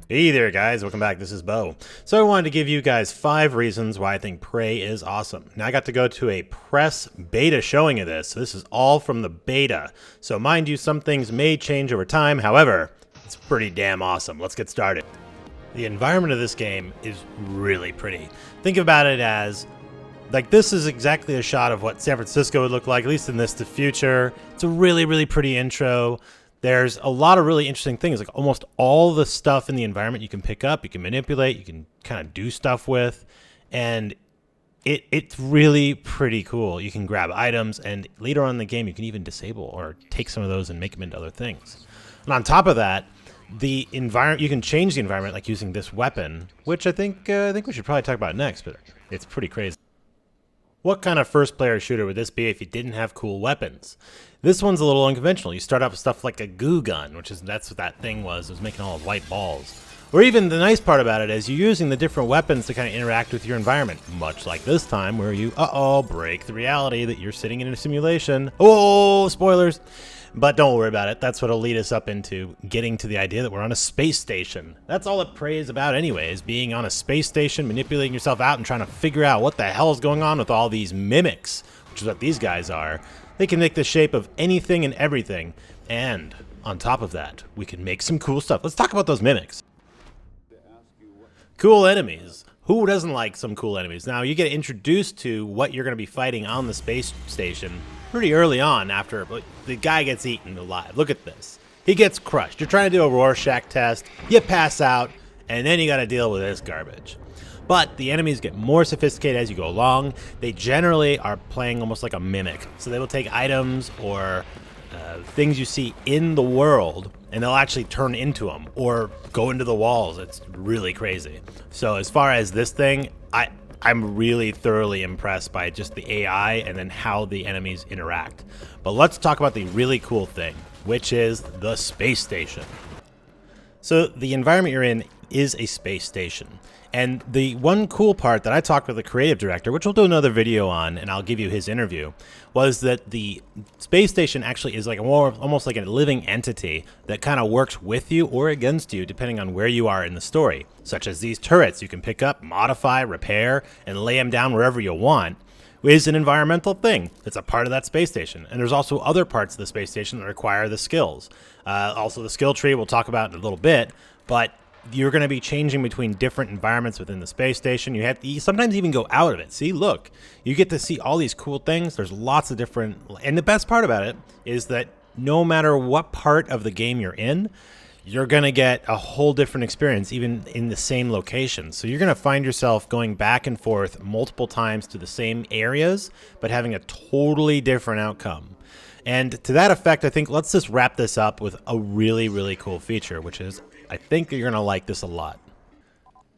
Hey there guys, welcome back. This is Beau. So I wanted to give you guys 5 reasons why I think Prey is awesome. Now I got to go to a press beta showing of this. So this is all from the beta. So mind you, some things may change over time. However, it's pretty damn awesome. Let's get started. The environment of this game is really pretty. Think about it as like this is exactly a shot of what San Francisco would look like, at least in this the future. It's a really pretty intro. There's a lot of really interesting things, like almost all the stuff in the environment you can pick up, you can manipulate, you can kind of do stuff with, and it's really pretty cool. You can grab items, and later on in the game, you can even disable or take some of those and make them into other things. And on top of that, the environment, you can change the environment like using this weapon, which I think we should probably talk about next, but it's pretty crazy. What kind of first-player shooter would this be if you didn't have cool weapons? This one's a little unconventional. You start out with stuff like a goo gun, that's what that thing was. It was making all white balls. Or even the nice part about it is you're using the different weapons to kind of interact with your environment, much like this time where you, break the reality that you're sitting in a simulation. Oh, spoilers! But don't worry about it. That's what'll lead us up into getting to the idea that we're on a space station. That's all that Prey is about anyways, being on a space station, manipulating yourself out and trying to figure out what the hell is going on with all these mimics, which is what these guys are. They can make the shape of anything and everything, and on top of that, we can make some cool stuff. Let's talk about those mimics. Cool enemies. Who doesn't like some cool enemies? Now, you get introduced to what you're going to be fighting on the space station pretty early on after the guy gets eaten alive. Look at this. He gets crushed. You're trying to do a Rorschach test, you pass out, and then you got to deal with this garbage. But the enemies get more sophisticated as you go along. They generally are playing almost like a mimic. So they will take items or things you see in the world, and they'll actually turn into them or go into the walls. It's really crazy. So as far as this thing, I'm really thoroughly impressed by just the AI and then how the enemies interact. But let's talk about the really cool thing, which is the space station. So the environment you're in is a space station. And the one cool part that I talked with the creative director, which we'll do another video on, and I'll give you his interview, was that the space station actually is like almost like a living entity that kind of works with you or against you depending on where you are in the story, such as these turrets you can pick up, modify, repair, and lay them down wherever you want. Is an environmental thing. It's a part of that space station. And there's also other parts of the space station that require the skills. Also the skill tree we'll talk about in a little bit, but you're going to be changing between different environments within the space station. You sometimes even go out of it. See, look, you get to see all these cool things. There's lots of different, and the best part about it is that no matter what part of the game you're in, you're going to get a whole different experience, even in the same location. So you're going to find yourself going back and forth multiple times to the same areas, but having a totally different outcome. And to that effect, I think let's just wrap this up with a really cool feature, which is I think you're going to like this a lot.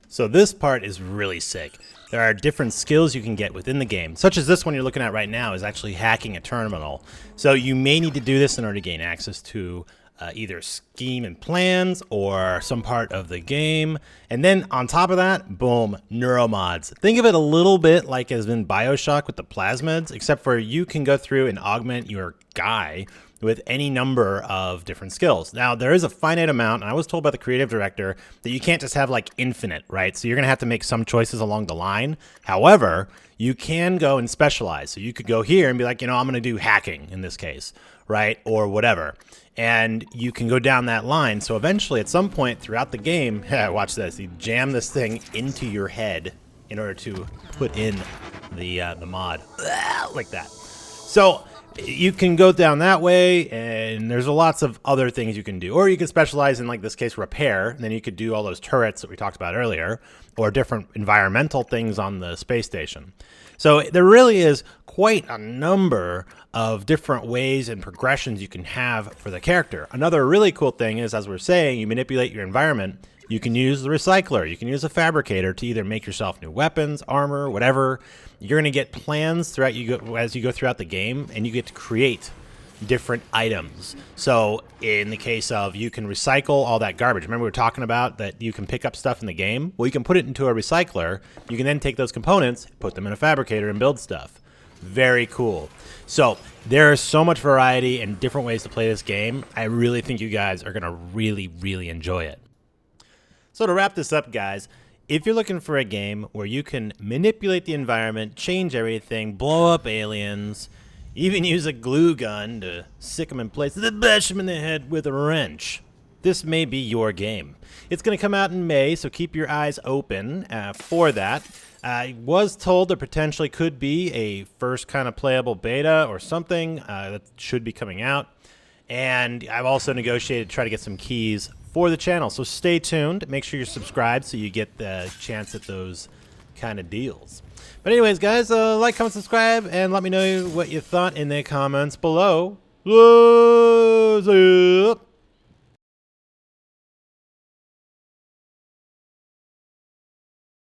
So this part is really sick. There are different skills you can get within the game, such as this one you're looking at right now is actually hacking a terminal. So you may need to do this in order to gain access to either scheme and plans or some part of the game. And then on top of that, boom, neuromods. Think of it a little bit like as in BioShock with the plasmids, except for you can go through and augment your guy with any number of different skills. Now, there is a finite amount, and I was told by the creative director that you can't just have like infinite, right? So you're gonna have to make some choices along the line. However, you can go and specialize. So you could go here and be like, I'm gonna do hacking in this case, right? Or whatever. And you can go down that line. So eventually, at some point throughout the game, watch this, you jam this thing into your head in order to put in the mod, like that. So you can go down that way, and there's lots of other things you can do. Or you can specialize in, like this case, repair, and then you could do all those turrets that we talked about earlier, or different environmental things on the space station. So there really is quite a number of different ways and progressions you can have for the character. Another really cool thing is, as we're saying, you manipulate your environment. You can use the recycler, you can use a fabricator to either make yourself new weapons, armor, whatever. You're going to get plans throughout as you go throughout the game, and you get to create different items. So in the case of you can recycle all that garbage. Remember we were talking about that you can pick up stuff in the game? Well, you can put it into a recycler. You can then take those components, put them in a fabricator, and build stuff. Very cool. So there is so much variety and different ways to play this game. I really think you guys are going to really enjoy it. So to wrap this up, guys, if you're looking for a game where you can manipulate the environment, change everything, blow up aliens, even use a glue gun to sick them in place, then bash them in the head with a wrench, this may be your game. It's going to come out in May, so keep your eyes open for that. I was told there potentially could be a first kind of playable beta or something that should be coming out. And I've also negotiated to try to get some keys for the channel. So stay tuned. Make sure you're subscribed so you get the chance at those kind of deals. But anyways, guys, like, comment, subscribe, and let me know what you thought in the comments below. See ya.